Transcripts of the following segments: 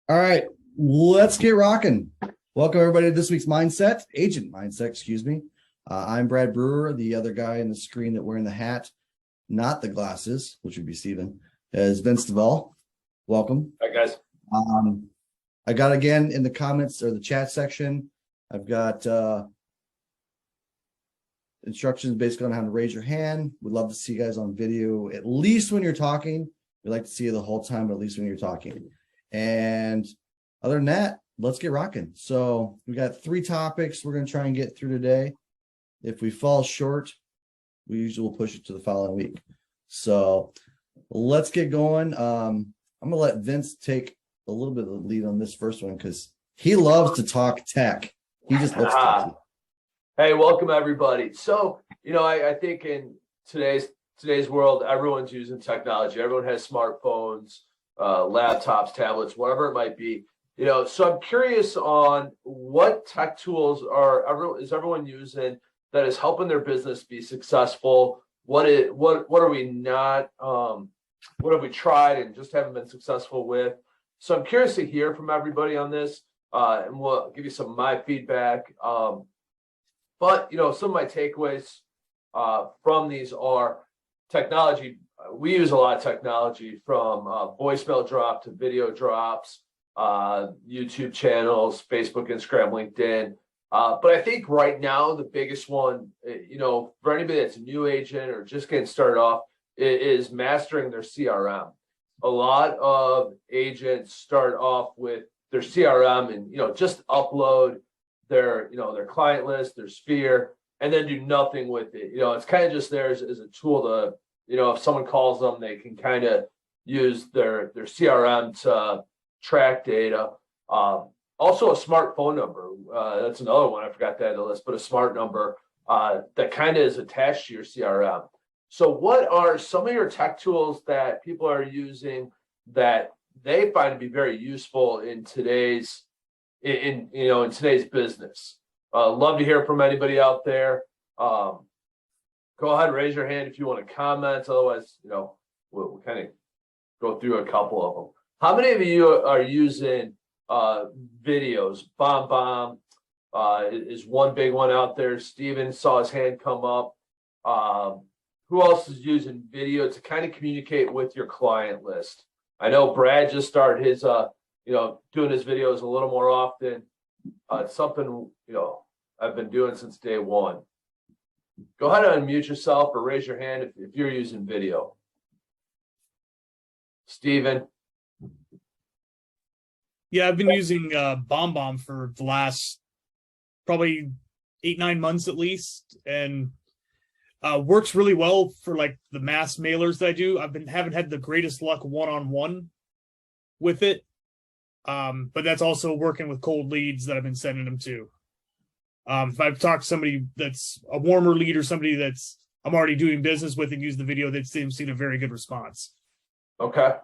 All right, let's get rocking. Welcome everybody to this week's Agent Mindset, excuse me. I'm Brad Brewer. The other guy on the screen that wearing the hat, not the glasses, which would be Steven, is Vince Devall. Welcome. Hi, guys. I got again in the comments or the chat section, I've got instructions basically on how to raise your hand. We'd love to see you guys on video, at least when you're talking. We'd like to see you the whole time, but at least when you're talking. And other than that, let's get rocking. So we got 3 topics we're going to try and get through today. If we fall short, we usually will push it to the following week. So let's get going. I'm going to let Vince take a little bit of the lead on this first one because he loves to talk tech. He just looks techy. Hey, welcome everybody. So, I think in today's world, everyone's using technology. Everyone has smartphones, laptops, tablets, whatever it might be. So I'm curious on what tech tools is everyone using that is helping their business be successful? What are we not? What have we tried and just haven't been successful with? So I'm curious to hear from everybody on this, and we'll give you some of my feedback. But some of my takeaways from these are technology. We use a lot of technology from voicemail drop to video drops, YouTube channels, Facebook, Instagram, LinkedIn. But I think right now the biggest one, for anybody that's a new agent or just getting started off, is mastering their CRM. A lot of agents start off with their CRM and just upload their client list, their sphere, and then do nothing with it. It's kind of just there as a tool to, if someone calls them, they can kind of use their CRM to track data. Also a smart phone number. That's another one. I forgot that on the list, but a smart number that kind of is attached to your CRM. So what are some of your tech tools that people are using that they find to be very useful in today's today's business? Love to hear from anybody out there. Go ahead and raise your hand if you want to comment. Otherwise, we'll kind of go through a couple of them. How many of you are using videos? Bomb is one big one out there. Steven saw his hand come up. Who else is using video to kind of communicate with your client list? I know Brad just started his doing his videos a little more often. It's something, I've been doing since day one. Go ahead and unmute yourself or raise your hand if you're using video. Steven. Yeah, I've been using BombBomb for the last probably 8-9 months at least, and works really well for like the mass mailers that I do. Haven't had the greatest luck one-on-one with it. But that's also working with cold leads that I've been sending them to. If I've talked to somebody that's a warmer lead or somebody that's I'm already doing business with and use the video, they've seen a very good response. Okay.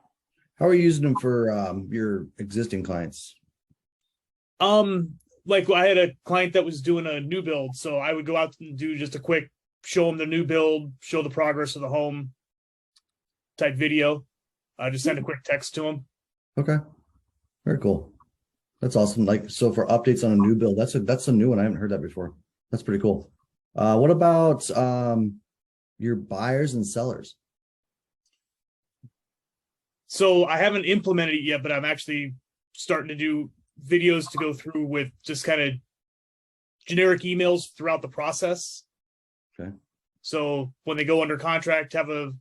How are you using them for your existing clients? Like I had a client that was doing a new build, so I would go out and do just a quick show them the new build, show the progress of the home type video. Just send a quick text to them. Okay. Very cool. That's awesome. Like, so for updates on a new build, that's a new one. I haven't heard that before. That's pretty cool. What about your buyers and sellers? So I haven't implemented it yet, but I'm actually starting to do videos to go through with just kind of generic emails throughout the process. Okay. So when they go under contract, have a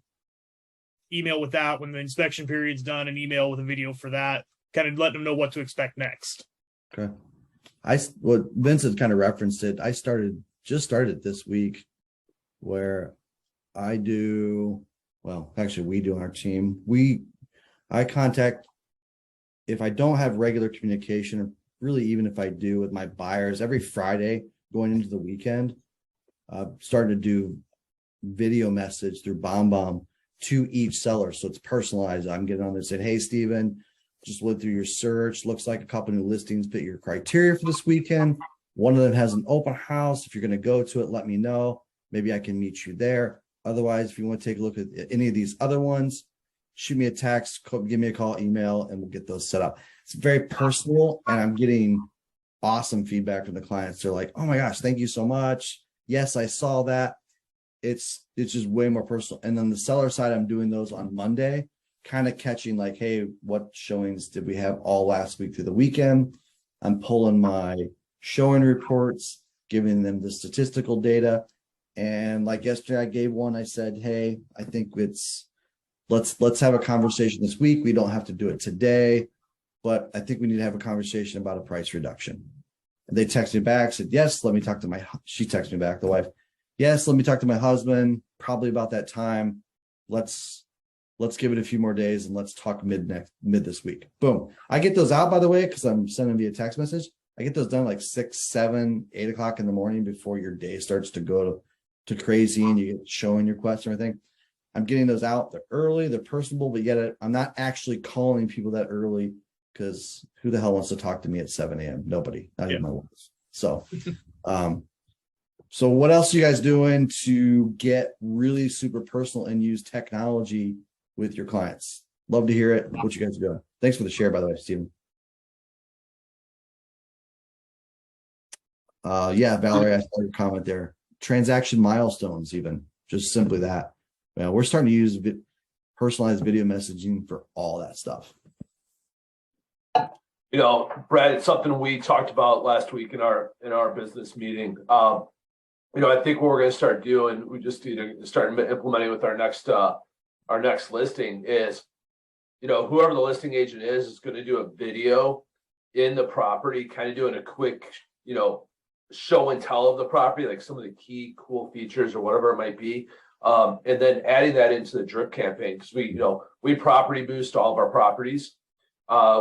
email with that. When the inspection period's done, an email with a video for that. Kind of letting them know what to expect next. Okay. What Vincent kind of referenced it. I just started this week where we do on our team. I contact, if I don't have regular communication, or really even if I do with my buyers every Friday going into the weekend, starting to do video message through BombBomb to each seller. So it's personalized. I'm getting on there saying, hey, Steven, just went through your search. Looks like a couple new listings fit your criteria for this weekend. One of them has an open house. If you're going to go to it, let me know. Maybe I can meet you there. Otherwise, if you want to take a look at any of these other ones, shoot me a text, give me a call, email, and we'll get those set up. It's very personal, and I'm getting awesome feedback from the clients. They're like, oh my gosh, thank you so much. Yes, I saw that. It's just way more personal. And then the seller side, I'm doing those on Monday, kind of catching like, hey, what showings did we have all last week through the weekend? I'm pulling my showing reports, giving them the statistical data. And like yesterday, I gave one, I said, hey, I think let's have a conversation this week. We don't have to do it today, but I think we need to have a conversation about a price reduction. And they texted me back, said, yes, let me talk to she texted me back, the wife. Yes, let me talk to my husband, probably about that time. Let's give it a few more days and let's talk mid this week. Boom. I get those out, by the way, because I'm sending via text message. I get those done like 6, 7, 8 o'clock in the morning before your day starts to go to crazy and you get showing your requests and everything. I'm getting those out. They're early, they're personable, but yet I'm not actually calling people that early, because who the hell wants to talk to me at 7 a.m.? Nobody, not even my wife. So, so what else are you guys doing to get really super personal and use technology with your clients? Love to hear it. What you guys are doing. Thanks for the share, by the way, Stephen. Yeah, Valerie, I saw your comment there. Transaction milestones, even just simply that. We're starting to use personalized video messaging for all that stuff. You know, Brad, it's something we talked about last week in our business meeting. You know, I think what we're going to start doing, we just need to start implementing with our next listing is, you know, whoever the listing agent is going to do a video in the property, kind of doing a quick, you know, show and tell of the property, like some of the key cool features or whatever it might be. And then adding that into the drip campaign, because we property boost all of our properties,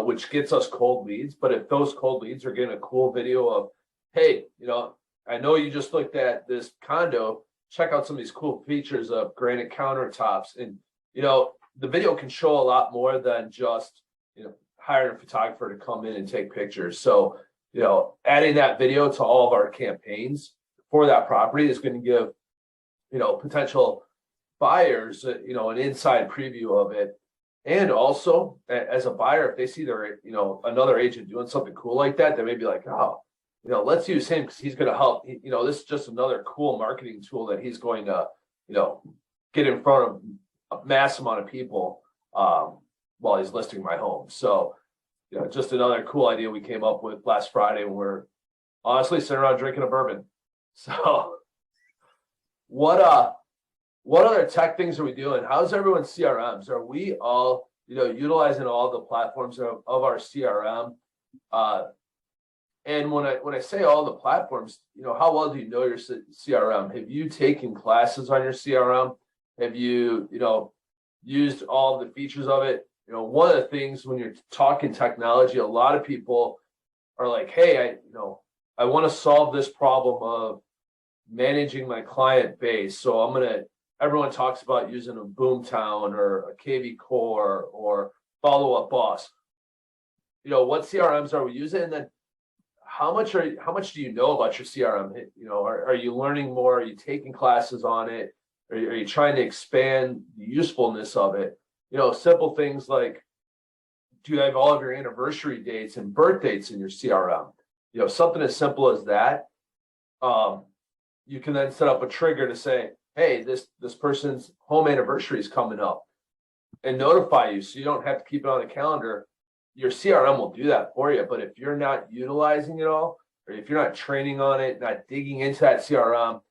which gets us cold leads. But if those cold leads are getting a cool video of, hey, you know, I know you just looked at this condo, check out some of these cool features of granite countertops. And, you know, the video can show a lot more than just, you know, hiring a photographer to come in and take pictures. So, you know, adding that video to all of our campaigns for that property is going to give, you know, potential buyers, you know, an inside preview of it. And also as a buyer, if they see their, you know, another agent doing something cool like that, they may be like, oh, you know, let's use him because he's going to help. You know, this is just another cool marketing tool that he's going to, you know, get in front of a mass amount of people while he's listing my home. So, you know, just another cool idea we came up with last Friday when we're honestly sitting around drinking a bourbon. So what other tech things are we doing? How's everyone's CRMs? Are we all, you know, utilizing all the platforms of our CRM? And when I say all the platforms, you know, how well do you know your CRM? Have you taken classes on your CRM? Have you, you know, used all the features of it? You know, one of the things when you're talking technology, a lot of people are like, hey, I want to solve this problem of managing my client base. So everyone talks about using a Boomtown or a KV Core or Follow Up Boss. You know, what CRMs are we using? And then how much do you know about your CRM? You know, are you learning more? Are you taking classes on it? Are you trying to expand the usefulness of it? You know, simple things like, do you have all of your anniversary dates and birth dates in your CRM? You know, something as simple as that. You can then set up a trigger to say, hey, this person's home anniversary is coming up, and notify you so you don't have to keep it on the calendar. Your CRM will do that for you. But if you're not utilizing it all, or if you're not training on it, not digging into that CRM,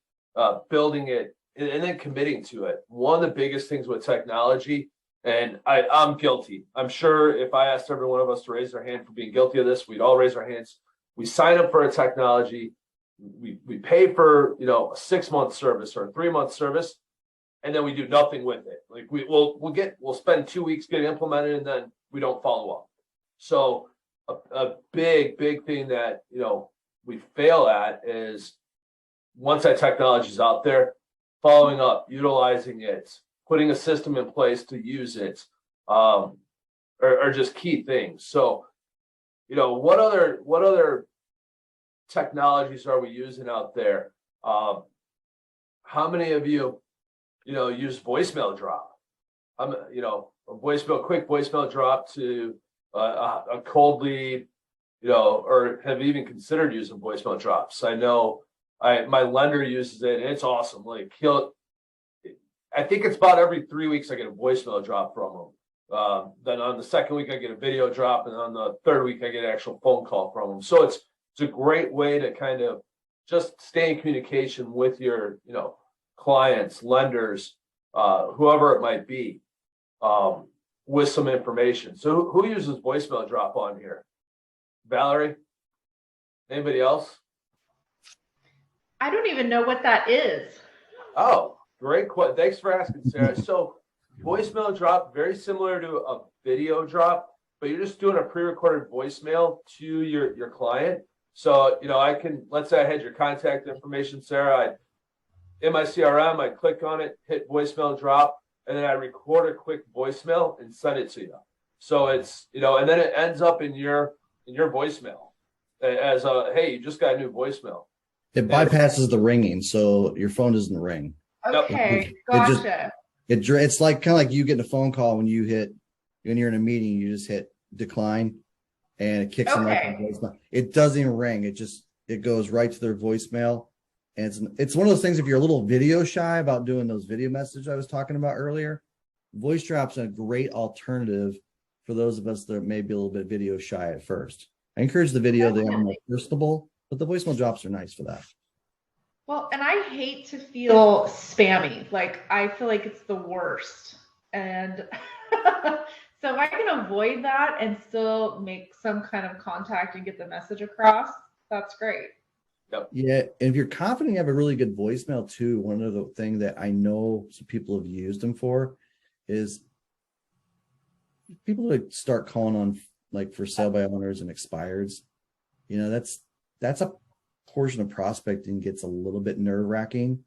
building it, and then committing to it, one of the biggest things with technology, and I'm guilty. I'm sure if I asked every one of us to raise their hand for being guilty of this, we'd all raise our hands. We sign up for a technology, we pay for, you know, a 6-month service or a 3-month service, and then we do nothing with it. Like we'll spend 2 weeks getting implemented, and then we don't follow up. So a big thing that, you know, we fail at is once that technology is out there, following up, utilizing it, putting a system in place to use it, are just key things. So, you know, what other technologies are we using out there? How many of you, you know, use voicemail drop? a voicemail, quick voicemail drop to a cold lead, or have even considered using voicemail drops. I know my lender uses it, and it's awesome. Like I think it's about every 3 weeks I get a voicemail drop from him. Then on the second week I get a video drop, and on the third week I get an actual phone call from him. So it's a great way to kind of just stay in communication with your, clients, lenders, whoever it might be, with some information. So who uses voicemail drop on here? Valerie? Anybody else? I don't even know what that is. Oh, great question. Thanks for asking, Sarah. So voicemail drop, very similar to a video drop, but you're just doing a pre-recorded voicemail to your client. So, let's say I had your contact information, Sarah. In my CRM, I click on it, hit voicemail drop, and then I record a quick voicemail and send it to you. So it's, and then it ends up in your voicemail as hey, you just got a new voicemail. It bypasses the ringing, so your phone doesn't ring. Okay, gotcha. It's like kind of like you getting a phone call when you're in a meeting, you just hit decline, and it kicks them right to voicemail. It doesn't even ring. It goes right to their voicemail. And it's one of those things, if you're a little video shy about doing those video messages I was talking about earlier, voice drop's a great alternative for those of us that may be a little bit video shy at first. I encourage the video, they are more personable, but the voicemail drops are nice for that. Well, and I hate to feel spammy. Like, I feel like it's the worst. And so if I can avoid that and still make some kind of contact and get the message across, that's great. Yep. Yeah, and if you're confident you have a really good voicemail too, one of the things that I know some people have used them for is people that start calling on like for sale by owners and expireds. That's a portion of prospecting gets a little bit nerve-wracking.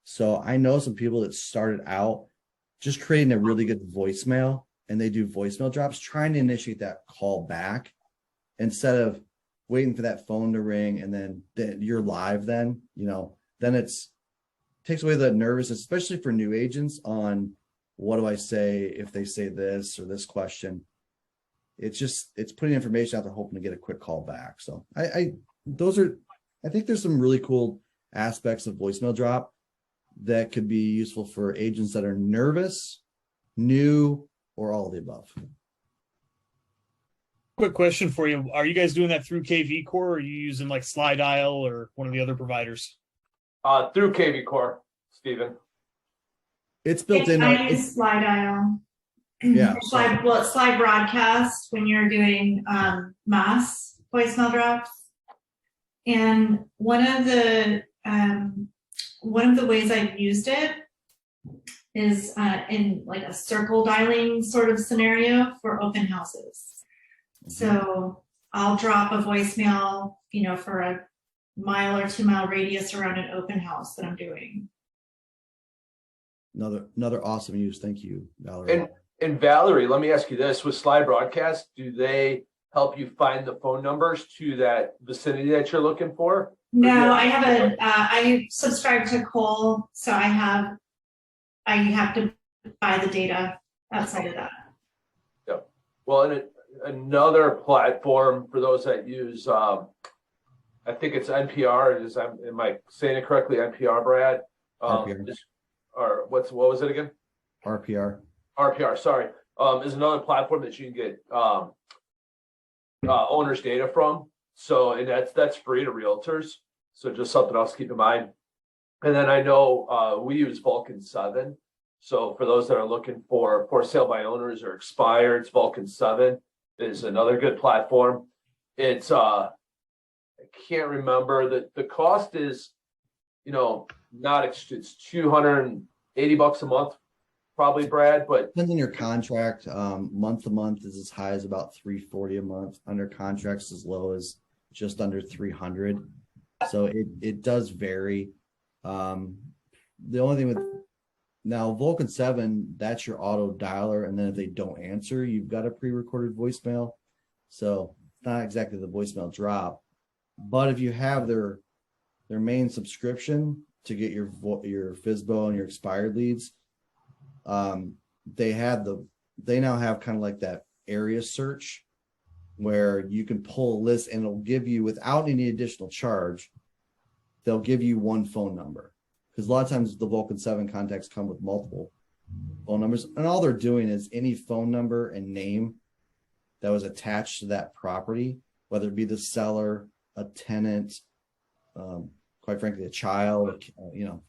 So I know some people that started out just creating a really good voicemail, and they do voicemail drops, trying to initiate that call back instead of waiting for that phone to ring and then you're live. Then it takes away the nervousness, especially for new agents on what do I say if they say this or this question. It's putting information out there hoping to get a quick call back. So I think there's some really cool aspects of voicemail drop that could be useful for agents that are nervous, new, or all of the above. Quick question for you. Are you guys doing that through KV Core, or are you using like Slide Dial or one of the other providers? Through KV Core, Stephen. It's built in. I use Slide Dial. Yeah. It's Slide Broadcast when you're doing mass voicemail drops. And one of the ways I've used it is in like a circle dialing sort of scenario for open houses. So I'll drop a voicemail, for a 1 or 2 mile radius around an open house that I'm doing. Another awesome use. Thank you, Valerie. And Valerie, let me ask you this: with Slide Broadcast, do they help you find the phone numbers to that vicinity that you're looking for? No, I have I subscribe to Cole, so I have to buy the data outside of that. Yeah. Well, and another platform for those that use, I think it's NPR. Am I saying it correctly? NPR, Brad? RPR. Or what was it again? RPR. RPR. Sorry. Is another platform that you can get owners' data from. So, and that's free to realtors. So just something else to keep in mind. And then I know we use Vulcan 7. So for those that are looking for sale by owners or expireds, Vulcan 7 is another good platform. It's I can't remember the cost is, it's $280 a month, probably, Brad, but depends on your contract. Month to month is as high as about $340 a month. Under contracts as low as just under $300. So it does vary. The only thing with now Vulcan 7, that's your auto dialer, and then if they don't answer, you've got a pre-recorded voicemail. So it's not exactly the voicemail drop, but if you have their main subscription to get your FSBO and your expired leads, they now have kind of like that area search where you can pull a list and it'll give you, without any additional charge, they'll give you one phone number. Because a lot of times the Vulcan 7 contacts come with multiple phone numbers, and all they're doing is any phone number and name that was attached to that property, whether it be the seller, a tenant, quite frankly, a child,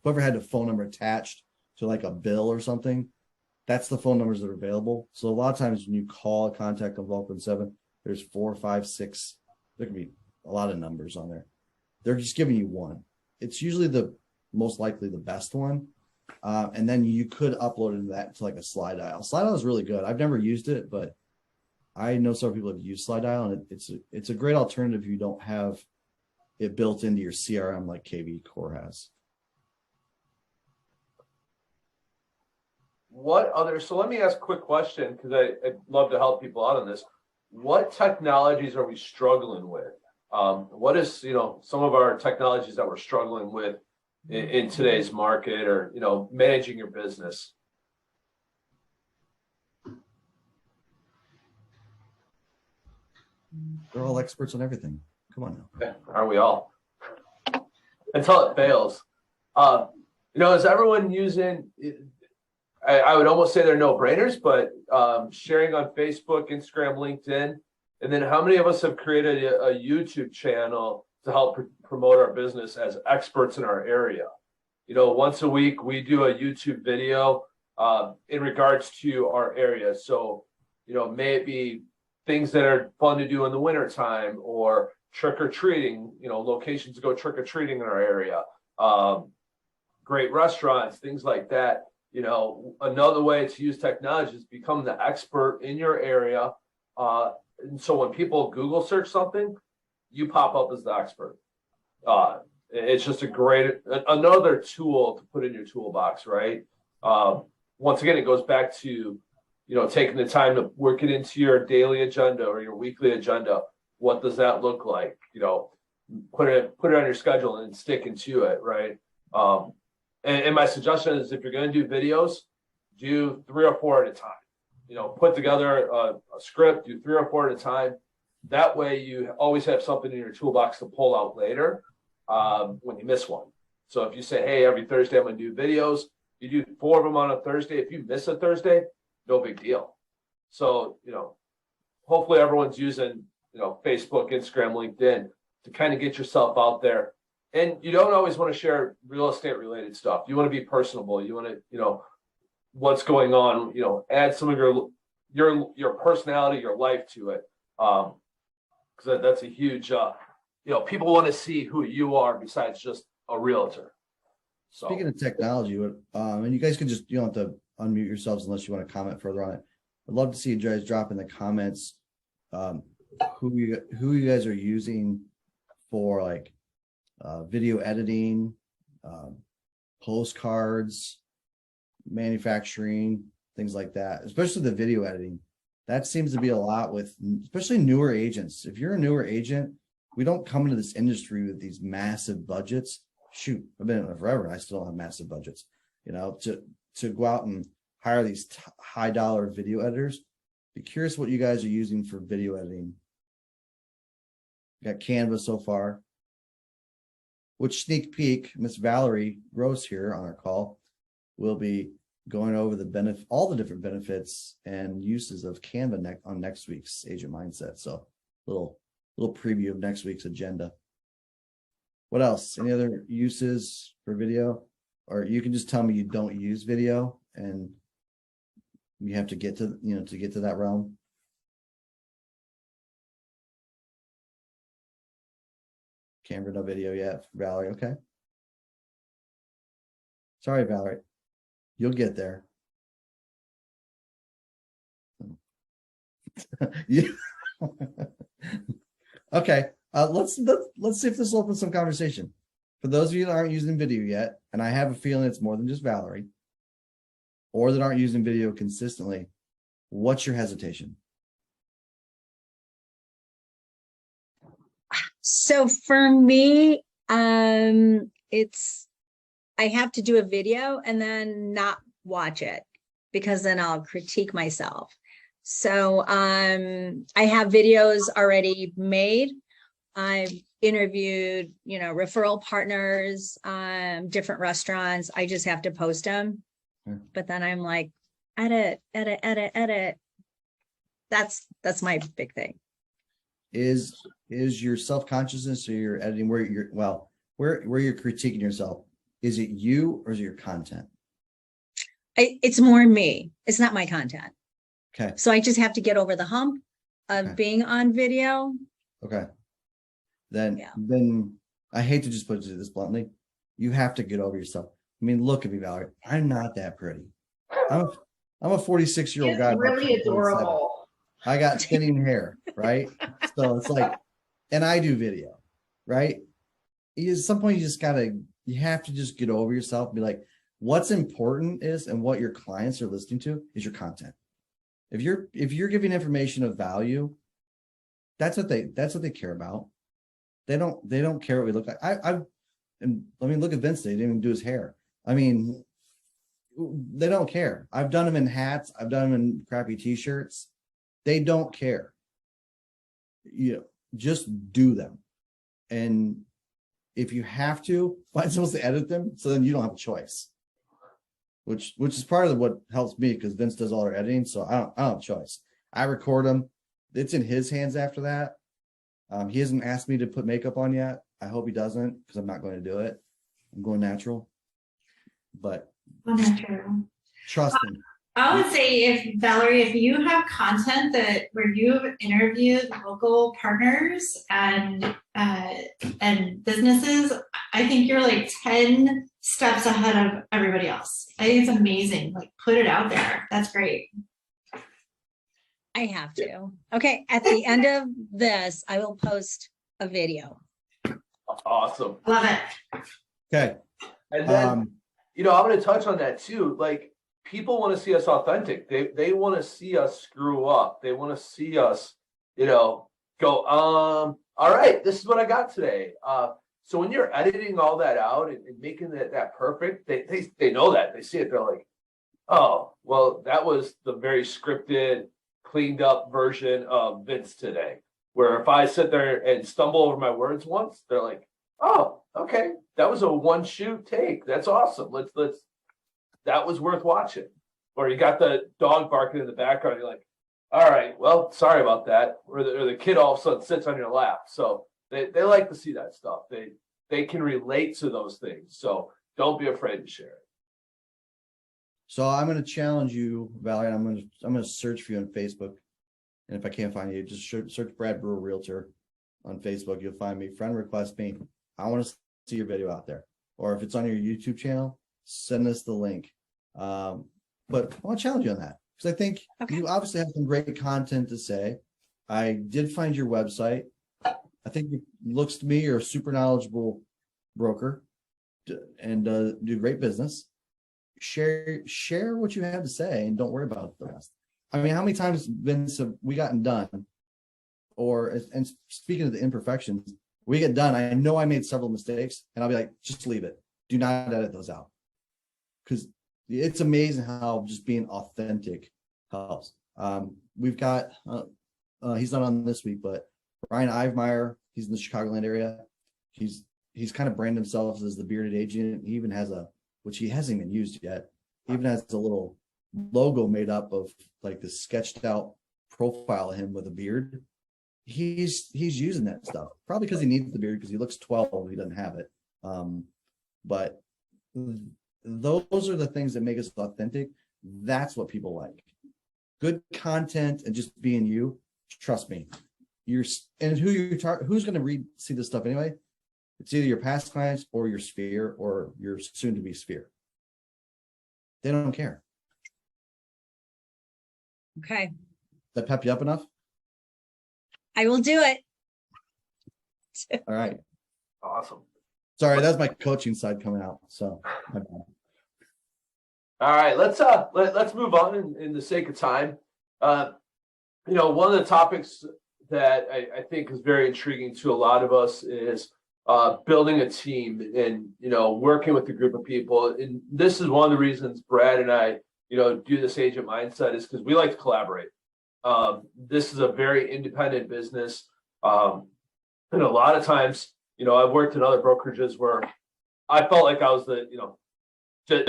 whoever had a phone number attached to like a bill or something, that's the phone numbers that are available. So a lot of times when you call a contact on Vulcan 7, there's 4, 5, 6, there can be a lot of numbers on there. They're just giving you one. It's usually the most likely the best one. And then you could upload into that to like a slide dial. Slide dial is really good. I've never used it, but I know several people have used slide dial, and it's a great alternative if you don't have it built into your CRM like KV Core has. So let me ask a quick question, because I'd love to help people out on this. What technologies are we struggling with? What is, some of our technologies that we're struggling with in today's market, or, managing your business? They're all experts on everything. Come on now. Yeah, aren't we all? Until it fails. Is everyone using, I would almost say they're no-brainers, but sharing on Facebook, Instagram, LinkedIn, and then how many of us have created a YouTube channel to help promote our business as experts in our area? Once a week, we do a YouTube video in regards to our area. So, may it be things that are fun to do in the wintertime, or trick-or-treating, locations to go trick-or-treating in our area, great restaurants, things like that. Another way to use technology is become the expert in your area. And so when people Google search something, you pop up as the expert. It's just another tool to put in your toolbox, right? Once again, it goes back to, taking the time to work it into your daily agenda or your weekly agenda. What does that look like? Put it on your schedule and sticking to it, right? And my suggestion is, if you're going to do videos, do 3 or 4 at a time. Put together a script, do 3 or 4 at a time. That way you always have something in your toolbox to pull out later when you miss one. So if you say, hey, every Thursday I'm going to do videos, you do 4 of them on a Thursday. If you miss a Thursday, no big deal. So, hopefully everyone's using, Facebook, Instagram, LinkedIn to kind of get yourself out there. And you don't always want to share real estate related stuff. You want to be personable. You want to, what's going on, add some of your personality, your life to it. Because that's a huge, people want to see who you are besides just a realtor. So speaking of technology, and you guys can just, you don't have to unmute yourselves unless you want to comment further on it. I'd love to see you guys drop in the comments who you guys are using for like video editing, postcards, manufacturing, things like that, especially the video editing. That seems to be a lot with especially newer agents. If you're a newer agent, we don't come into this industry with these massive budgets. Shoot, I've been in it forever and I still don't have massive budgets, to go out and hire these high dollar video editors. Be curious what you guys are using for video editing. Got Canva so far. Which sneak peek, Miss Valerie Gross here on our call will be going over all the different benefits and uses of Canva on next week's Agent Mindset. So little preview of next week's agenda. What else? Any other uses for video? Or you can just tell me you don't use video and you have to get to, to get to that realm. Canva, no video yet. Valerie, okay. Sorry, Valerie. You'll get there. Yeah. Okay. Let's see if this will open some conversation. For those of you that aren't using video yet, and I have a feeling it's more than just Valerie, or that aren't using video consistently, what's your hesitation? So for me, it's I have to do a video and then not watch it. because then I'll critique myself. So I have videos already made. I've interviewed, referral partners, different restaurants. I just have to post them. But then I'm like, edit. That's my big thing. Is your self-consciousness or your editing where you're critiquing yourself? Is it you or is it your content? It's more me. It's not my content. Okay. So I just have to get over the hump of being on video. Okay. Then I hate to just put it this bluntly. You have to get over yourself. I mean, look at me, Valerie. I'm not that pretty. I'm a 46-year-old guy. Really adorable. I got thinning hair, right? So it's like, and I do video, right? At some point you have to just get over yourself and be like, what's important is, and what your clients are listening to is your content. If you're giving information of value, that's what they care about. They don't care what we look like. And look at Vince. They didn't even do his hair. I mean, they don't care. I've done them in hats. I've done them in crappy t-shirts. They don't care. Just do them. And if you have to, find someone to edit them, so then you don't have a choice. Which is part of what helps me, because Vince does all our editing, so I don't have a choice. I record them. It's in his hands after that. He hasn't asked me to put makeup on yet. I hope he doesn't, because I'm not going to do it. I'm going natural. But trust me. I would say, Valerie, if you have content where you've interviewed local partners and businesses, I think you're like 10 steps ahead of everybody else. I think it's amazing. Like, put it out there. That's great. I have to. Okay. At the end of this, I will post a video. Awesome. Love it. Okay. And then, I'm going to touch on that too. Like, people want to see us authentic. They want to see us screw up. They want to see us, go, all right, this is what I got today. So when you're editing all that out and making that perfect, they know that. They see it. They're like, oh, well, that was the very scripted, cleaned up version of Vince today. Where if I sit there and stumble over my words once, they're like, oh, okay, that was a one shoot take. That's awesome. Let's that was worth watching. Or you got the dog barking in the background. You're like, all right, well, sorry about that. Or the kid all of a sudden sits on your lap. So they like to see that stuff. They can relate to those things. So don't be afraid to share it. So I'm going to challenge you, Valerie. I'm going to search for you on Facebook. And if I can't find you, just search Brad Brewer Realtor on Facebook. You'll find me. Friend request me. I want to see your video out there. Or if it's on your YouTube channel, send us the link. But I want to challenge you on that, because I think you obviously have some great content to say. I did find your website. I think it looks to me you're a super knowledgeable broker and do great business. Share what you have to say and don't worry about the rest. I mean, how many times, Vince, have we gotten done? And speaking of the imperfections, we get done. I know I made several mistakes, and I'll be like, just leave it. Do not edit those out. Because it's amazing how just being authentic helps. We've got, he's not on this week, but Ryan Ivemeyer, he's in the Chicagoland area. He's kind of branded himself as the bearded agent. He even has which he hasn't even used yet. He even has a little logo made up of like the sketched out profile of him with a beard. He's using that stuff, probably because he needs the beard, because he looks 12. He doesn't have it. But those are the things that make us authentic. That's what people like. Good content and just being you. Trust me. Who's going to see this stuff anyway? It's either your past clients or your sphere or your soon-to-be sphere. They don't care. Okay. Does that pep you up enough? I will do it. All right. Awesome. Sorry, that's my coaching side coming out. So. All right, let's move on in the sake of time. One of the topics that I think is very intriguing to a lot of us is building a team and working with a group of people. And this is one of the reasons Brad and I do this agent mindset is because we like to collaborate. This is a very independent business. And a lot of times, I've worked in other brokerages where I felt like I was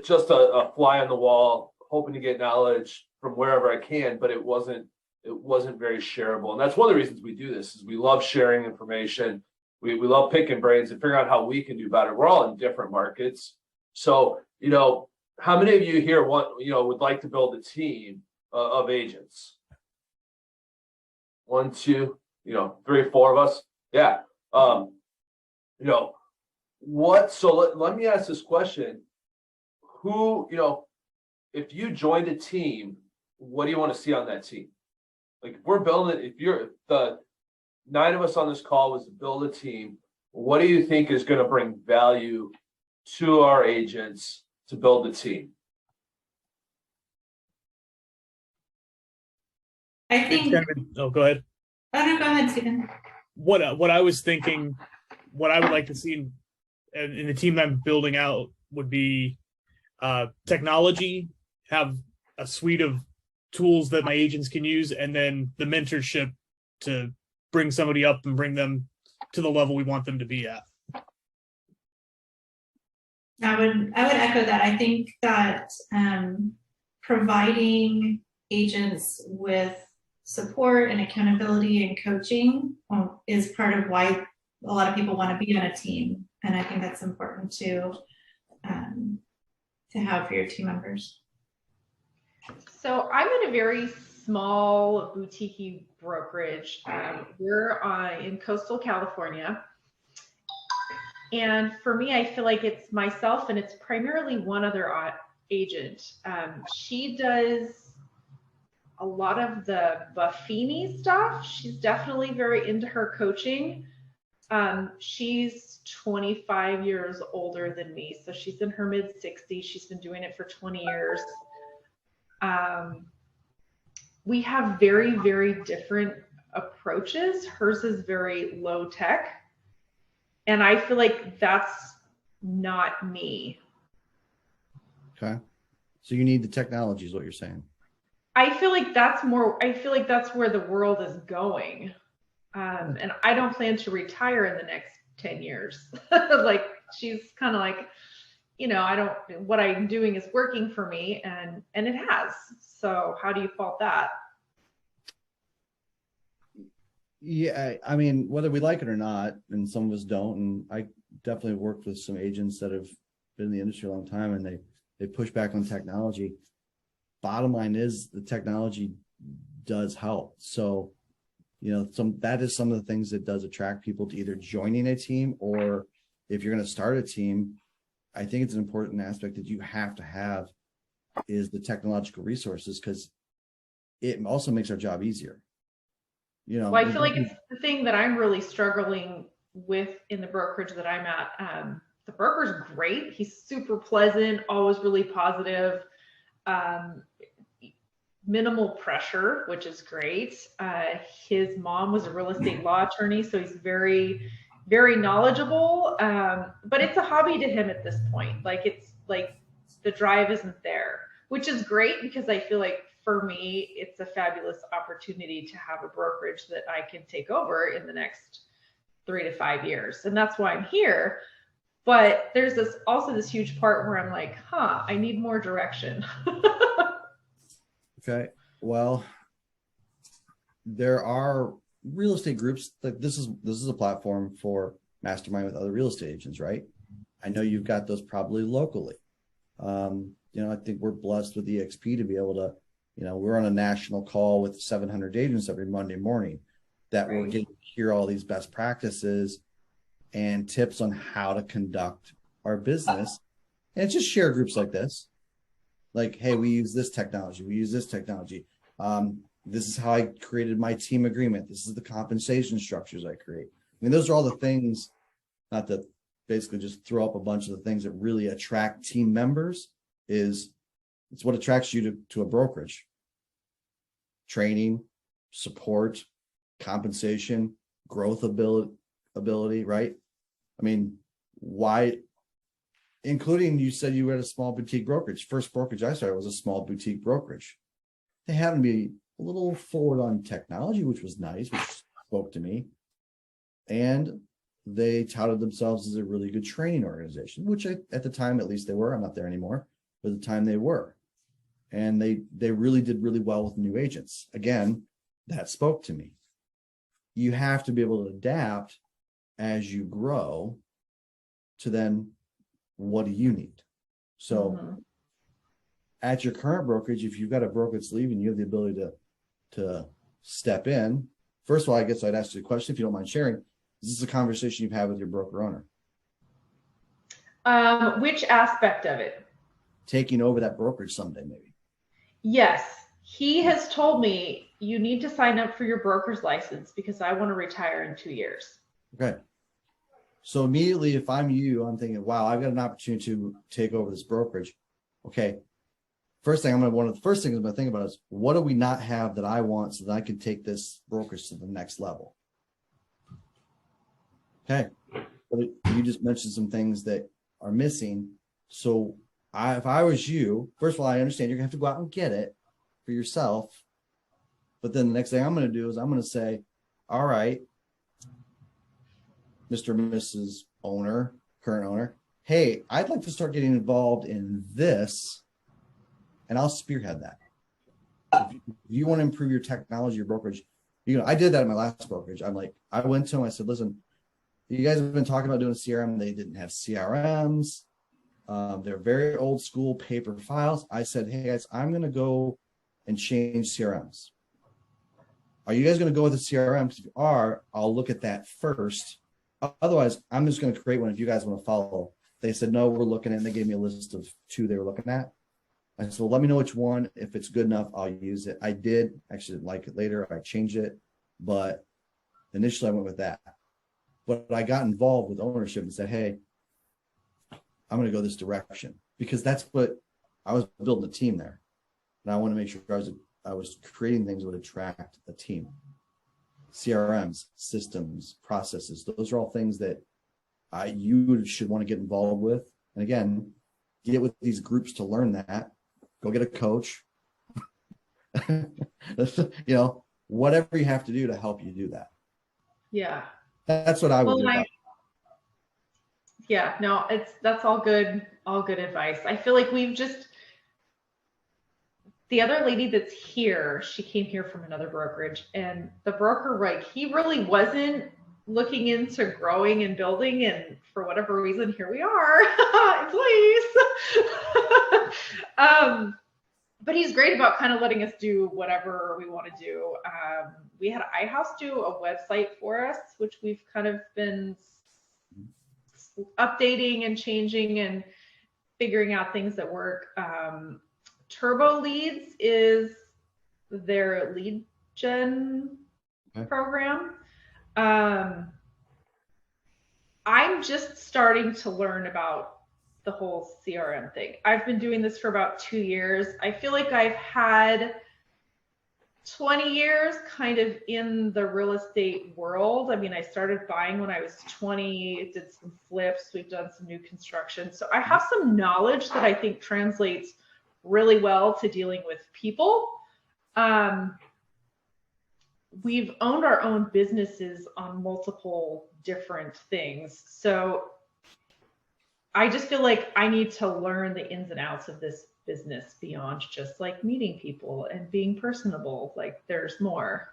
just a fly on the wall, hoping to get knowledge from wherever I can, but it wasn't very shareable. And that's one of the reasons we do this is we love sharing information. We love picking brains and figuring out how we can do better. We're all in different markets. So, how many of you here would like to build a team of agents? 1, 2, 3, 4 of us. Yeah. Let me ask this question. Who, if you joined a team, what do you want to see on that team? Like if we're building, if the 9 of us on this call was to build a team, what do you think is going to bring value to our agents to build the team? I think. Oh, go ahead. Oh, no, go ahead, Stephen. What I was thinking, what I would like to see in the team that I'm building out would be technology, have a suite of tools that my agents can use, and then the mentorship to bring somebody up and bring them to the level we want them to be at. I would echo that. I think that providing agents with support and accountability and coaching is part of why a lot of people want to be on a team, and I think that's important to have for your team members. So I'm in a very small boutique brokerage. We're in coastal California. And for me, I feel like it's myself and it's primarily one other agent. She does a lot of the Buffini stuff. She's definitely very into her coaching. She's 25 years older than me. So she's in her mid 60s. She's been doing it for 20 years. We have very, very different approaches. Hers is very low tech. And I feel like that's not me. Okay. So you need the technology is what you're saying. I feel like that's where the world is going. And I don't plan to retire in the next 10 years. Like she's kind of like, what I'm doing is working for me and it has. So how do you fault that? Yeah, I mean, whether we like it or not, and some of us don't, and I definitely worked with some agents that have been in the industry a long time, and they push back on technology. Bottom line is the technology does help. So, that is some of the things that does attract people to either joining a team, or if you're going to start a team, I think it's an important aspect that you have to have is the technological resources, because it also makes our job easier. Well, I feel like it's the thing that I'm really struggling with in the brokerage that I'm at. The broker's great. He's super pleasant, always really positive, minimal pressure, which is great. His mom was a real estate law attorney, so he's very, very knowledgeable. But it's a hobby to him at this point. Like it's like the drive isn't there, which is great because I feel like for me, it's a fabulous opportunity to have a brokerage that I can take over in the next 3 to 5 years. And that's why I'm here. But there's also this huge part where I'm like, I need more direction. Okay. Well, there are real estate groups that this is a platform for mastermind with other real estate agents, right? I know you've got those probably locally. I think we're blessed with EXP to be able to, we're on a national call with 700 agents every Monday morning that we're getting to hear all these best practices and tips on how to conduct our business. And it's just share groups like this. Like, hey, we use this technology. We use this technology. This is how I created my team agreement. This is the compensation structures I create. I mean, those are all the things, not to basically just throw up a bunch of the things that really attract team members. It's what attracts you to a brokerage. Training, support, compensation, growth ability, right? I mean, why including you said you were at a small boutique brokerage. First brokerage I started was a small boutique brokerage. They happened to be a little forward on technology, which was nice, which spoke to me. And they touted themselves as a really good training organization, which at the time, at least they were. I'm not there anymore, but at the time they were. And they really did really well with new agents. Again, that spoke to me. You have to be able to adapt as you grow to then what do you need? So at your current brokerage, if you've got a broker that's leaving, you have the ability to step in. First of all, I guess I'd ask you a question, if you don't mind sharing. Is this a conversation you've had with your broker owner? Which aspect of it? Taking over that brokerage someday, maybe. Yes. He has told me you need to sign up for your broker's license because I want to retire in 2 years. Okay. So immediately, if I'm you, I'm thinking, wow, I've got an opportunity to take over this brokerage. Okay. One of the first things I'm going to think about is, what do we not have that I want so that I can take this brokerage to the next level? Okay. But you just mentioned some things that are missing. So if I was you, first of all, I understand you're going to have to go out and get it for yourself. But then the next thing I'm going to do is I'm going to say, all right, Mr. and Mrs. Owner, current owner, hey, I'd like to start getting involved in this, and I'll spearhead that. If you want to improve your technology, your brokerage, I did that in my last brokerage. I went to them, I said, listen, you guys have been talking about doing a CRM. They didn't have CRMs. They're very old school paper files. I said, hey guys, I'm going to go and change CRMs. Are you guys going to go with the CRM? Because if you are, I'll look at that first. Otherwise, I'm just going to create one if you guys want to follow. They said, no, we're looking at it. And they gave me a list of 2 they were looking at. I said, well, let me know which one. If it's good enough, I'll use it. I did actually like it later. I changed it, but initially I went with that. But I got involved with ownership and said, hey, I'm going to go this direction, because that's what I was building a team there. And I want to make sure I was creating things that would attract a team. CRMs, systems, processes. Those are all things that you should want to get involved with. And again, get with these groups to learn that. Go get a coach. Whatever you have to do to help you do that. Yeah. That's what I would do. Yeah, no, that's all good advice. I feel like the other lady that's here, she came here from another brokerage, and the broker, he really wasn't looking into growing and building, and for whatever reason, here we are, employees. But he's great about kind of letting us do whatever we want to do. We had iHouse do a website for us, which we've kind of been updating and changing and figuring out things that work. Turbo Leads is their lead gen program. I'm just starting to learn about the whole CRM thing. I've been doing this for about 2 years. I feel like I've had 20 years kind of in the real estate world. I mean, I started buying when I was 20, did some flips, we've done some new construction. So I have some knowledge that I think translates really well to dealing with people. We've owned our own businesses on multiple different things. So I just feel like I need to learn the ins and outs of this business beyond just meeting people and being personable. There's more.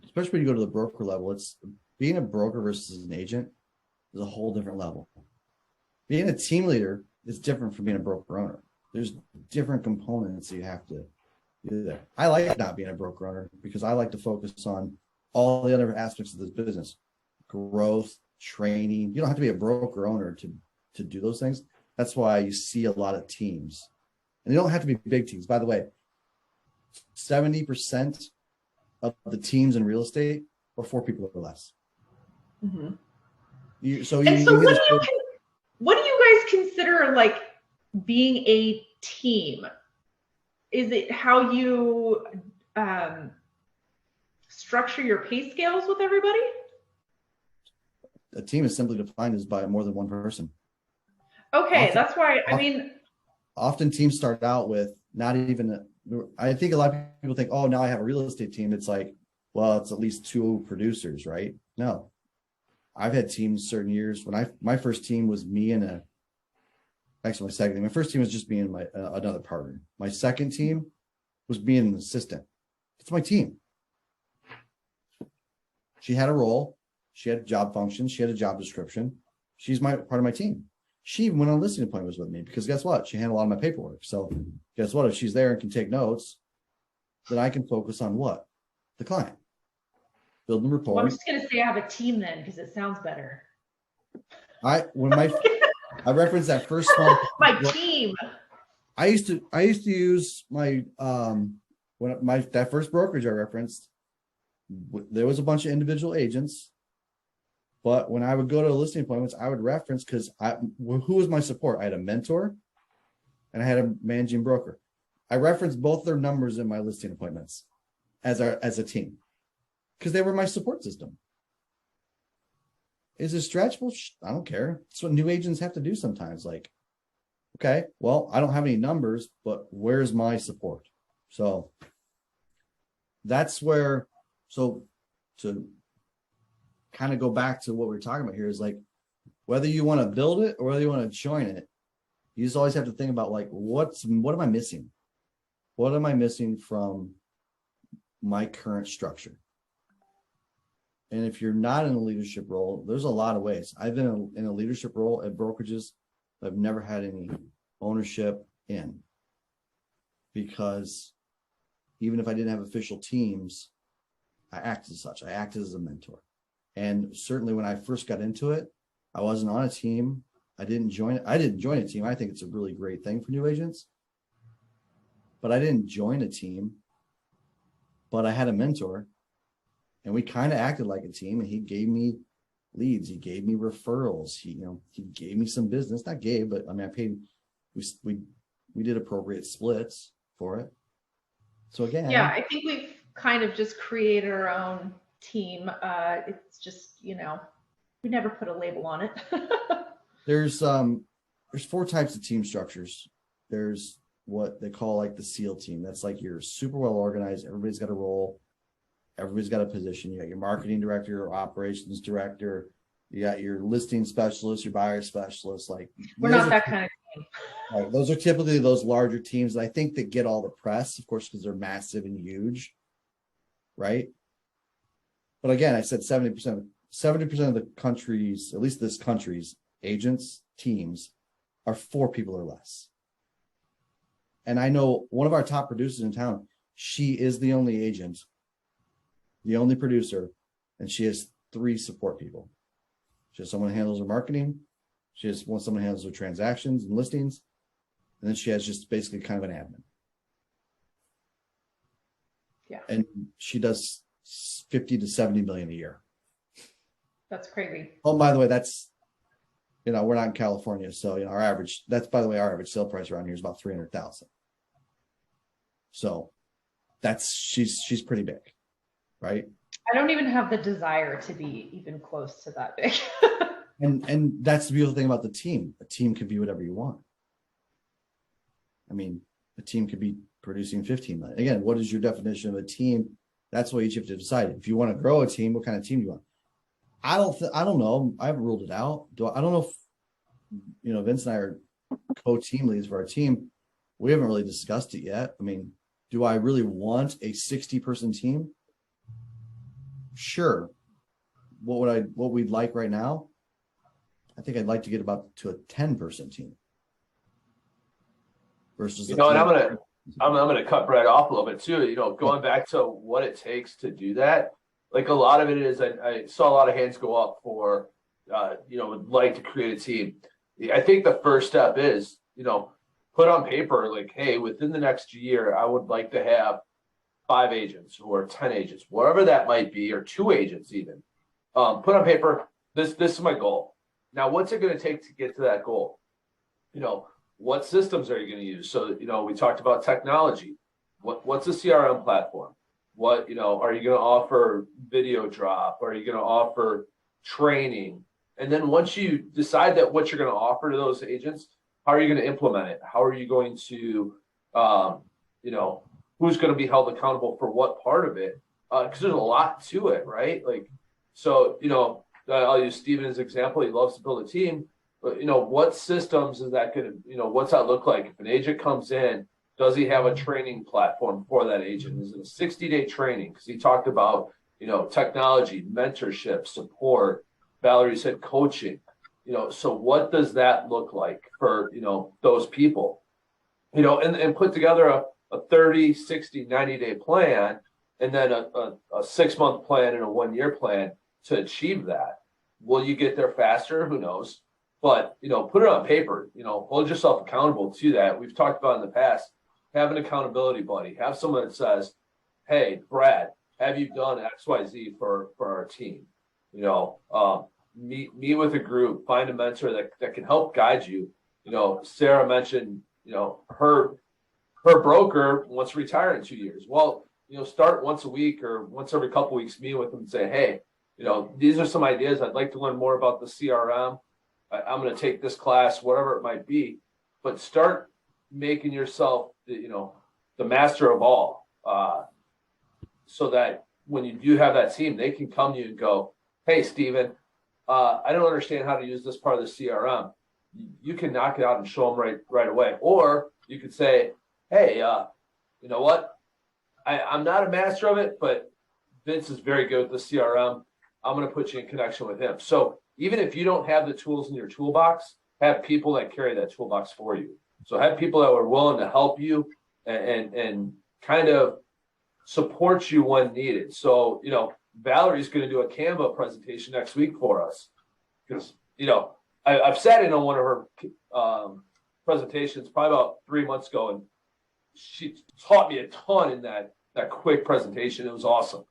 Especially when you go to the broker level, it's being a broker versus an agent is a whole different level. Being a team leader is different from being a broker owner. There's different components you have to do there. I like not being a broker owner because I like to focus on all the other aspects of this business, growth, training. You don't have to be a broker owner to do those things. That's why you see a lot of teams, and they don't have to be big teams. By the way, 70% of the teams in real estate are 4 people or less. Mm-hmm. What do you guys consider being a team? Is it how you structure your pay scales with everybody? A team is simply defined as by more than one person. Okay, Often- that's why, I mean, Often teams start out with not even, I think a lot of people think, oh, now I have a real estate team. It's like, well, it's at least 2 producers, right? No. I've had teams certain years when my first team was me and actually my second team. My first team was just me and my another partner. My second team was being an assistant. It's my team. She had a role, she had job functions, she had a job description. She's part of my team. She even went on listing appointments with me because guess what? She handled a lot of my paperwork. So guess what? If she's there and can take notes, then I can focus on what? The client. Building rapport. well, I'm just gonna say I have a team then because it sounds better. I referenced that first one. My team. I used to use my that first brokerage I referenced. There was a bunch of individual agents, but when I would go to listing appointments, I would reference because who was my support? I had a mentor, and I had a managing broker. I referenced both their numbers in my listing appointments as a team because they were my support system. Is it stretchable? I don't care. That's what new agents have to do sometimes. Like, okay, well, I don't have any numbers, but where's my support? So that's where, so to kind of go back to what we're talking about here is like, whether you want to build it or whether you want to join it, you just always have to think about like, what am I missing? What am I missing from my current structure? And if you're not in a leadership role, there's a lot of ways. I've been in a leadership role at brokerages that I've never had any ownership in, because even if I didn't have official teams, I acted as such. I acted as a mentor. And certainly when I first got into it, I wasn't on a team. I didn't join a team. I think it's a really great thing for new agents. But I didn't join a team. But I had a mentor. And we kind of acted like a team, and he gave me leads. He gave me referrals. He gave me some business. Not gave, but I mean, I paid. We did appropriate splits for it. So again, Yeah, I think we've kind of just created our own team. It's just, we never put a label on it. there's 4 types of team structures. There's what they call like the SEAL team. That's like you're super well organized. Everybody's got a role. Everybody's got a position. You got your marketing director, your operations director. You got your listing specialist, your buyer specialist. Like We're not that kind of team. Right, those are typically those larger teams that I think that get all the press, of course, because they're massive and huge, right? But again, I said 70% of the country's, at least this country's agents, teams are 4 people or less. And I know one of our top producers in town, she is the only agent, the only producer, and she has 3 support people. She has someone who handles her marketing. She has someone who handles her transactions and listings. And then she has just basically kind of an admin. Yeah. And she does 50 to 70 million a year. That's crazy. Oh, by the way, that's, we're not in California. So, our average sale price around here is about 300,000. So she's pretty big. Right. I don't even have the desire to be even close to that big. and that's the beautiful thing about the team. A team could be whatever you want. I mean, a team could be producing 15 million. Again, what is your definition of a team? That's what you have to decide. If you want to grow a team, what kind of team do you want? I don't know. I haven't ruled it out. I don't know if, Vince and I are co-team leads for our team. We haven't really discussed it yet. I mean, do I really want a 60-person team? Sure. What we'd like right now, I think I'd like to get about to a 10-person team. Versus and I'm gonna cut Brett off a little bit too. Going back to what it takes to do that. Like a lot of it is, I saw a lot of hands go up for, would like to create a team. I think the first step is, put on paper like, hey, within the next year, I would like to have 5 agents or 10 agents, whatever that might be, or 2 agents even. Put on paper, this is my goal. Now, what's it going to take to get to that goal? What systems are you going to use? So, we talked about technology. What's a CRM platform? What, are you going to offer video drop? Are you going to offer training? And then once you decide that what you're going to offer to those agents, how are you going to implement it? How are you going to, who's going to be held accountable for what part of it? Because there's a lot to it, right? Like, so, I'll use Steven as an example. He loves to build a team, but what systems is that going to, what's that look like? If an agent comes in, does he have a training platform for that agent? Is it a 60-day training? Because he talked about, technology, mentorship, support. Valerie said coaching. So what does that look like for, those people? And put together a 30, 60, 90-day plan, and then a 6-month plan and a 1-year plan to achieve that. Will you get there faster? Who knows? But, put it on paper, hold yourself accountable to that. We've talked about in the past, have an accountability buddy. Have someone that says, hey, Brad, have you done X, Y, Z for our team? Meet with a group, find a mentor that can help guide you. Sarah mentioned, her broker wants to retire in 2 years. Well, start once a week or once every couple weeks, meet with them and say, hey, these are some ideas. I'd like to learn more about the CRM. I'm going to take this class, whatever it might be, but start making yourself, the master of all, so that when you do have that team, they can come to you and go, hey, Steven, I don't understand how to use this part of the CRM. You can knock it out and show them right away. Or you could say, hey, you know what? I'm not a master of it, but Vince is very good with the CRM. I'm going to put you in connection with him. So even if you don't have the tools in your toolbox, have people that carry that toolbox for you. So have people that are willing to help you and kind of support you when needed. So, Valerie's going to do a Canva presentation next week for us because, I've sat in on one of her presentations probably about 3 months ago, and she taught me a ton in that quick presentation. It was awesome,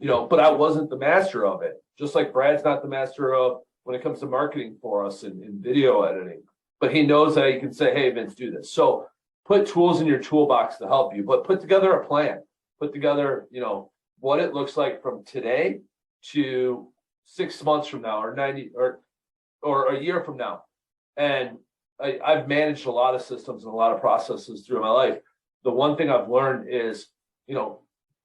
but I wasn't the master of it. Just like Brad's not the master of when it comes to marketing for us and video editing, but he knows that he can say, hey, Vince, do this. So put tools in your toolbox to help you, but put together a plan, put together, what it looks like from today to 6 months from now or 90 or a year from now. And I've managed a lot of systems and a lot of processes through my life. The one thing I've learned is,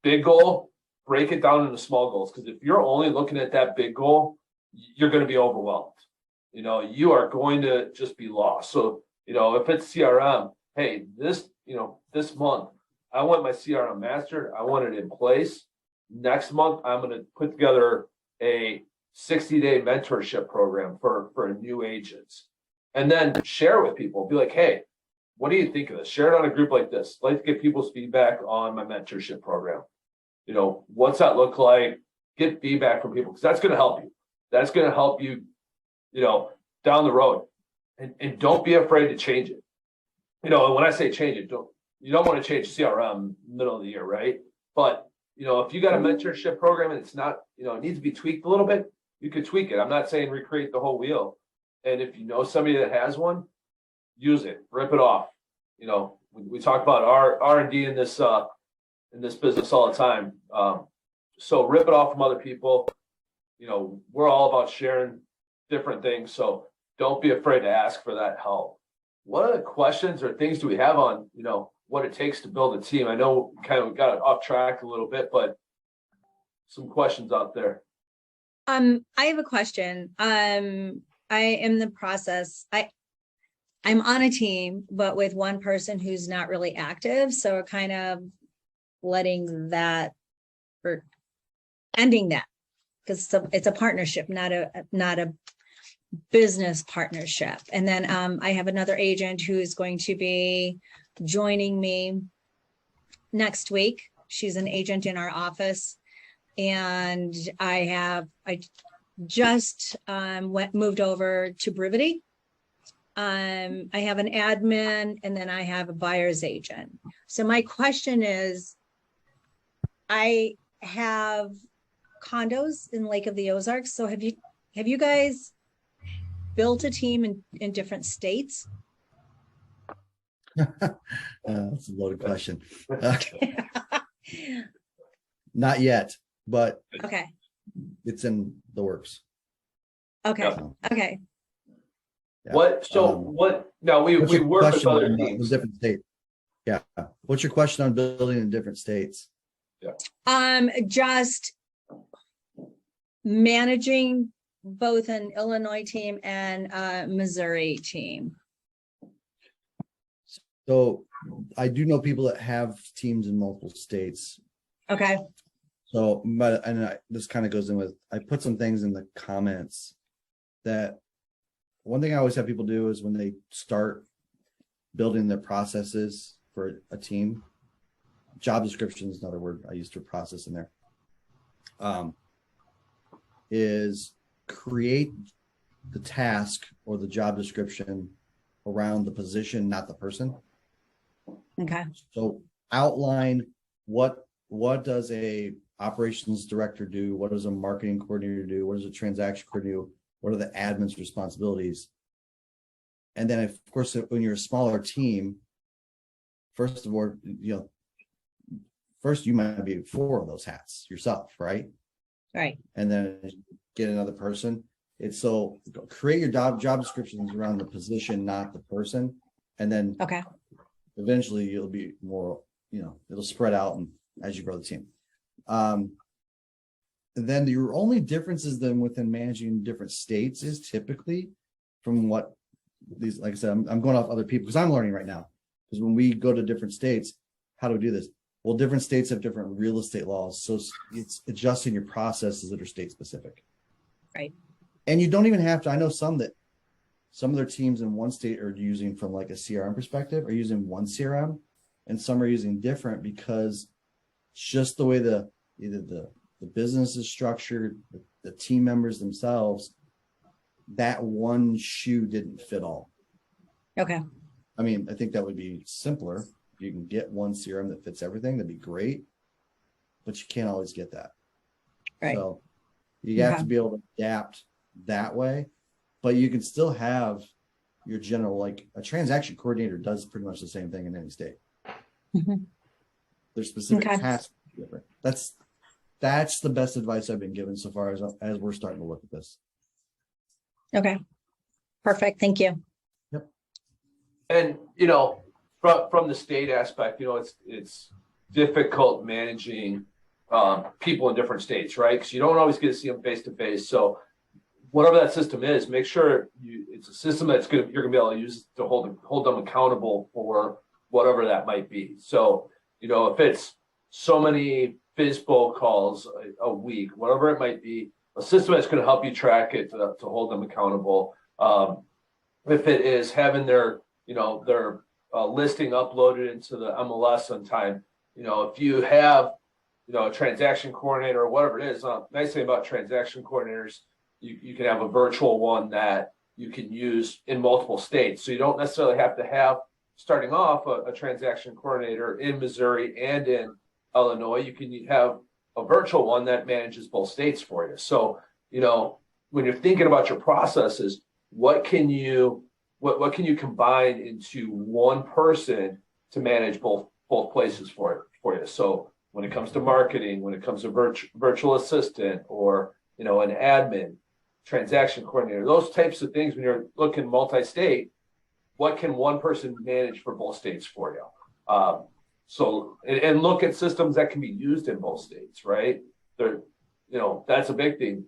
big goal, break it down into small goals. Because if you're only looking at that big goal, you're going to be overwhelmed. You are going to just be lost. So, if it's CRM, hey, this month, I want my CRM mastered. I want it in place. Next month, I'm going to put together a 60-day mentorship program for new agents. And then share with people. Be like, hey, what do you think of this? Share it on a group like this. I'd like to get people's feedback on my mentorship program. What's that look like? Get feedback from people because that's going to help you. That's going to help you, down the road. And don't be afraid to change it. And when I say change it, you don't want to change CRM middle of the year, right? But if you got a mentorship program and it's not, it needs to be tweaked a little bit, you could tweak it. I'm not saying recreate the whole wheel. And if you know somebody that has one, use it, rip it off. We talk about R&D in this business all the time. So rip it off from other people. We're all about sharing different things. So don't be afraid to ask for that help. What other questions or things do we have on, what it takes to build a team? I know we kind of got off track a little bit, but some questions out there. I have a question. I am the process. I'm on a team, but with one person who's not really active. So we're kind of letting that or ending that because it's a partnership, not a business partnership. And then I have another agent who is going to be joining me next week. She's an agent in our office. And I just moved over to Brivity. I have an admin and then I have a buyer's agent. So my question is, I have condos in Lake of the Ozarks. So have you guys built a team in different states? That's a loaded question. Not yet, but Okay. it's in the works. Okay, Yep. okay. Yeah. What, so Um, what, now we What's your work with question other on the teams. different states? Yeah. What's your question on building in different states? Just managing both an Illinois team and a Missouri team. So I do know people that have teams in multiple states. Okay, So, this kind of goes in with, I put some things in the comments that one thing I always have people do is when they start building their processes for a team, job description is another word I used for process in there, is create the task or the job description around the position, not the person. okay, So outline what does a operations director do? What does a marketing coordinator do? What does a transaction coordinator do? What are the admin's responsibilities? And then, of course, when you're a smaller team, first of all, first you might be 4 of those hats yourself, right? right, And then get another person. It's so create your job descriptions around the position, not the person, and then okay, eventually you'll be more, it'll spread out and as you grow the team. Then your only differences then within managing different states is typically from what these, like I said, I'm going off other people because I'm learning right now. Because when we go to different states, how do we do this? Well, different states have different real estate laws. So it's adjusting your processes that are state specific. right, And you don't even have to, I know some of their teams in one state are using from like a CRM perspective, are using one CRM, and some are using different because it's just the way either the business is structured, the team members themselves, that one shoe didn't fit all. okay, I mean, I think that would be simpler. If you can get one CRM that fits everything, that'd be great, but you can't always get that. right, So you have to be able to adapt that way, but you can still have your general, like a transaction coordinator does pretty much the same thing in any state. Mhm. Their specific Okay. tasks are different. That's the best advice I've been given so far as we're starting to look at this. okay. Perfect, thank you. And, from the state aspect, it's difficult managing people in different states, right? Because you don't always get to see them face to face. So whatever that system is, make sure it's a system you're gonna be able to use to hold them accountable for whatever that might be. So, if it's so many FISBO calls a week, whatever it might be, a system that's going to help you track it to hold them accountable. If it is having their listing uploaded into the MLS on time, if you have, a transaction coordinator or whatever it is, nice thing about transaction coordinators, you can have a virtual one that you can use in multiple states. So you don't necessarily have to have, starting off, a transaction coordinator in Missouri and in Illinois. You can have a virtual one that manages both states for you. So, when you're thinking about your processes, what can you combine into one person to manage both places for you? So when it comes to marketing, when it comes to virtual assistant or, an admin, transaction coordinator, those types of things, when you're looking multi-state, what can one person manage for both states for you? So look at systems that can be used in both states, right? That's a big thing.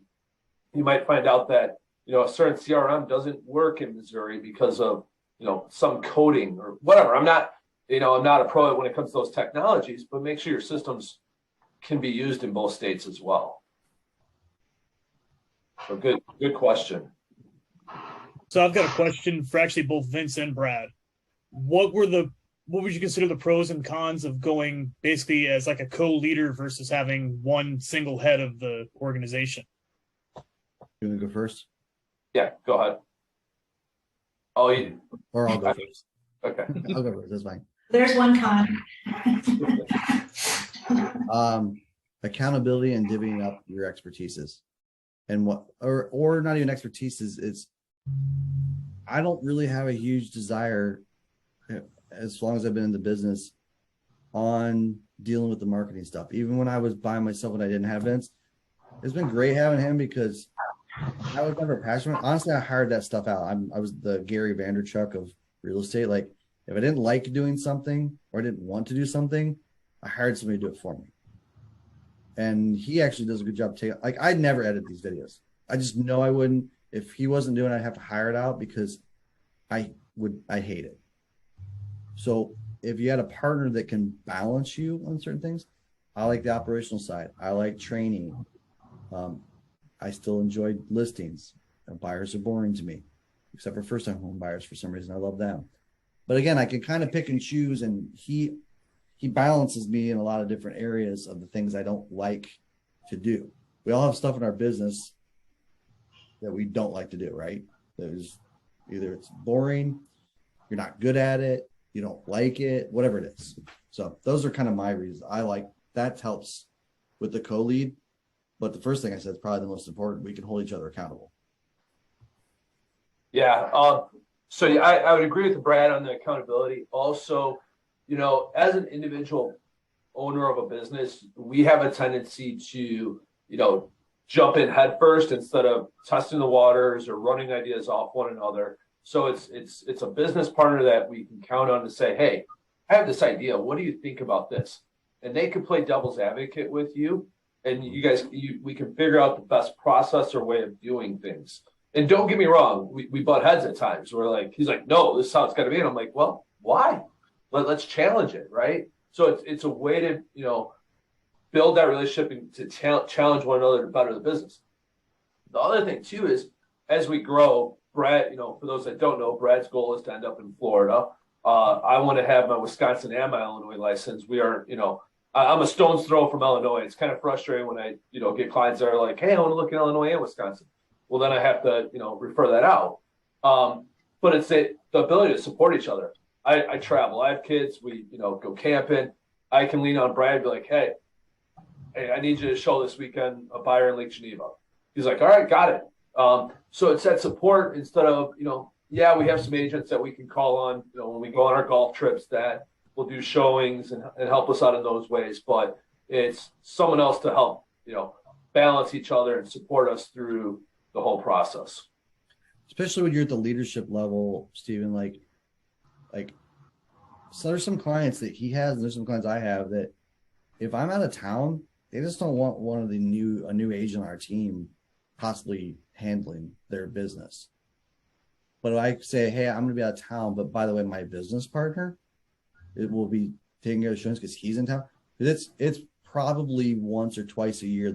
You might find out that, a certain CRM doesn't work in Missouri because of, some coding or whatever. I'm not a pro when it comes to those technologies, but make sure your systems can be used in both states as well. So good question. So I've got a question for actually both Vince and Brad. What would you consider the pros and cons of going basically as like a co-leader versus having one single head of the organization? You want to go first? Yeah, go ahead. Oh, you. Or I'll go first. Okay. I'll go first. That's fine. There's one con. Accountability and divvying up your expertises, and or not even expertises. It's I don't really have a huge desire, as long as I've been in the business, on dealing with the marketing stuff. Even when I was by myself and I didn't have Vince, it's been great having him because I was never passionate. Honestly, I hired that stuff out. I was the Gary Vanderchuck of real estate. Like, if I didn't like doing something or I didn't want to do something, I hired somebody to do it for me. And he actually does a good job taking. Like, I'd never edit these videos. I just know I wouldn't. If he wasn't doing it, I'd have to hire it out because I hate it. So if you had a partner that can balance you on certain things, I like the operational side. I like training. I still enjoy listings. Buyers are boring to me, except for first-time home buyers. For some reason, I love them. But again, I can kind of pick and choose, and he balances me in a lot of different areas of the things I don't like to do. We all have stuff in our business that we don't like to do, right? There's either it's boring, you're not good at it, you don't like it, whatever it is. So those are kind of my reasons. I like that helps with the co-lead. But the first thing I said is probably the most important. We can hold each other accountable. Yeah. So yeah, I would agree with Brad on the accountability. Also, as an individual owner of a business, we have a tendency to, jump in head first instead of testing the waters or running ideas off one another. So it's a business partner that we can count on to say, hey, I have this idea. What do you think about this? And they can play devil's advocate with you. And you guys, we can figure out the best process or way of doing things. And don't get me wrong, we butt heads at times. We're like, he's like, no, this is how it's got to be. And I'm like, well, why? Let's challenge it, right? So it's a way to, build that relationship and to challenge one another to better the business. The other thing too is as we grow, Brad, for those that don't know, Brad's goal is to end up in Florida. I want to have my Wisconsin and my Illinois license. We are, I'm a stone's throw from Illinois. It's kind of frustrating when I, get clients that are like, hey, I want to look in Illinois and Wisconsin. Well, then I have to, refer that out. But it's the ability to support each other. I travel. I have kids. We, go camping. I can lean on Brad and be like, hey, I need you to show this weekend a buyer in Lake Geneva. He's like, all right, got it. So it's that support instead of, yeah, we have some agents that we can call on, when we go on our golf trips that will do showings and help us out in those ways. But it's someone else to help, balance each other and support us through the whole process. Especially when you're at the leadership level, Stephen, like, so there's some clients that he has, and there's some clients I have that if I'm out of town, they just don't want a new agent on our team possibly handling their business. But if I say, hey, I'm going to be out of town, but by the way, my business partner, it will be taking care of showings because he's in town. It's probably once or twice a year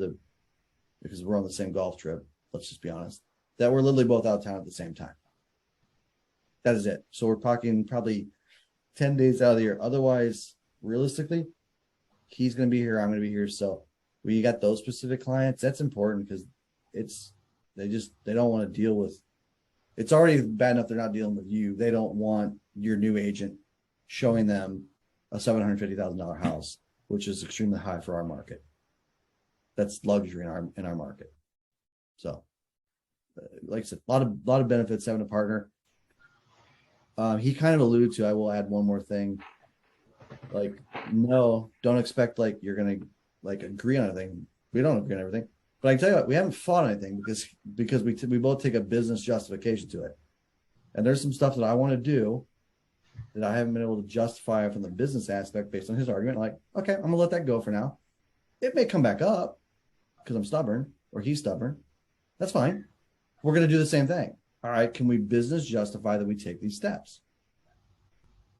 because we're on the same golf trip, let's just be honest, that we're literally both out of town at the same time. That is it. So we're talking probably 10 days out of the year. Otherwise, realistically, he's going to be here. I'm going to be here. So when you got those specific clients, that's important because they don't want to deal with, it's already bad enough they're not dealing with you. They don't want your new agent showing them a $750,000 house, which is extremely high for our market. That's luxury in our market. So like I said, a lot of benefits having a partner. He kind of alluded to, I will add one more thing. Like, no, don't expect like you're going to like agree on anything. We don't agree on everything. But I can tell you what, we haven't fought anything because we both take a business justification to it. And there's some stuff that I want to do that I haven't been able to justify from the business aspect based on his argument. Like, okay, I'm gonna let that go for now. It may come back up because I'm stubborn or he's stubborn. That's fine. We're gonna do the same thing. All right, can we business justify that we take these steps?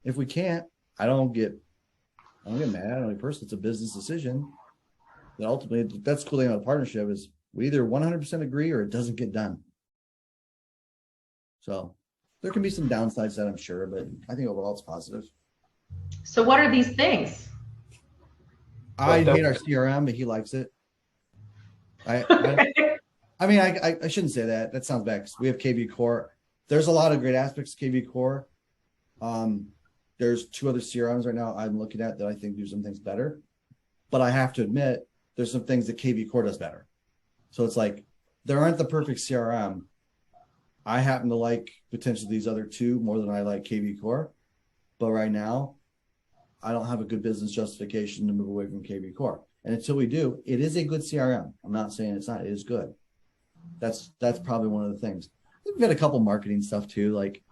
If we can't, I don't get mad. I don't get personal. It's a business decision. That ultimately, that's the cool thing about a partnership is we either 100% agree or it doesn't get done. So there can be some downsides that I'm sure, but I think overall it's positive. So what are these things? I hate our CRM, but he likes it. I mean, I shouldn't say that. That sounds bad. We have KV Core. There's a lot of great aspects of KV Core. There's 2 other CRMs right now I'm looking at that I think do some things better. But I have to admit, there's some things that KV Core does better. So it's like, there aren't the perfect CRM. I happen to like potentially these other 2 more than I like KV Core. But right now, I don't have a good business justification to move away from KV Core. And until we do, it is a good CRM. I'm not saying it's not. It is good. That's probably one of the things. We've got a couple marketing stuff too, like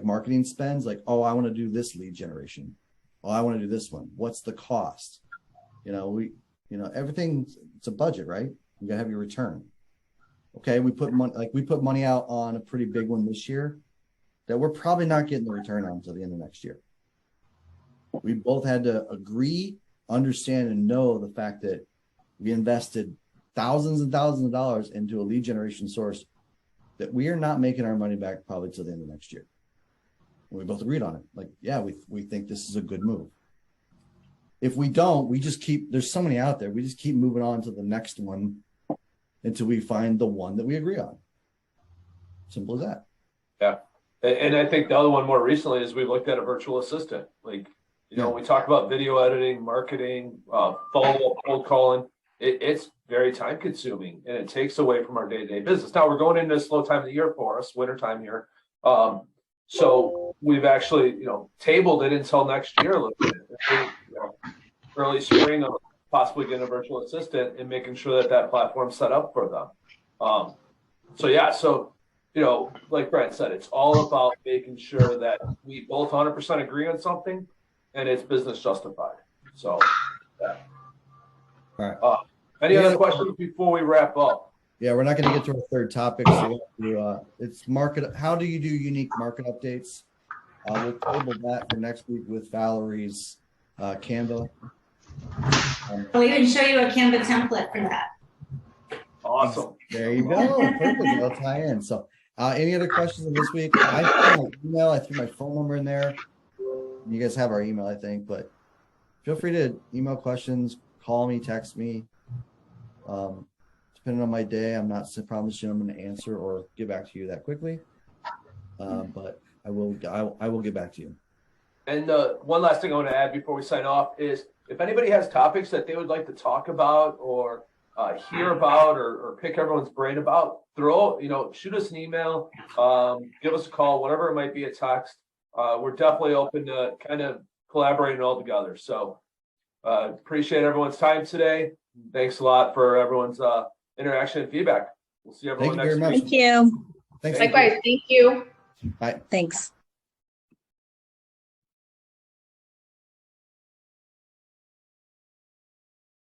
marketing spends, like, oh, I want to do this lead generation. Oh, I want to do this one. What's the cost? Everything, it's a budget, right? You gotta have your return. Okay, we put money out on a pretty big one this year that we're probably not getting the return on until the end of next year. We both had to agree, understand, and know the fact that we invested thousands and thousands of dollars into a lead generation source that we are not making our money back probably till the end of next year. And we both agreed on it. Like, yeah, we think this is a good move. If we don't, we just there's so many out there. We just keep moving on to the next one until we find the one that we agree on. Simple as that. Yeah. And I think the other one more recently is we've looked at a virtual assistant. Like, we talk about video editing, marketing, follow-up, cold calling. It's very time consuming and it takes away from our day-to-day business. Now we're going into a slow time of the year for us, winter time here. So we've actually, tabled it until next year, early spring of possibly getting a virtual assistant and making sure that platform's set up for them. So like Brent said, it's all about making sure that we both 100% agree on something and it's business justified. So, yeah. All right. Any other questions before we wrap up? Yeah, we're not going to get to our third topic. So it's market. How do you do unique market updates? We'll table that for next week with Valerie's Canva. We can show you a Canva template for that. Awesome. There you go. Perfect. That'll tie in. So, any other questions this week? I threw my email. I threw my phone number in there. You guys have our email, I think, but feel free to email questions, call me, text me. Depending on my day, I'm not promising I'm going to answer or get back to you that quickly. But I will get back to you. And one last thing I want to add before we sign off is if anybody has topics that they would like to talk about or hear about or pick everyone's brain about, shoot us an email, give us a call, whatever it might be, a text. We're definitely open to kind of collaborating all together. So appreciate everyone's time today. Thanks a lot for everyone's interaction and feedback. We'll see everyone next week. Thank you. Thanks. Likewise. Thank you. Bye. Thanks.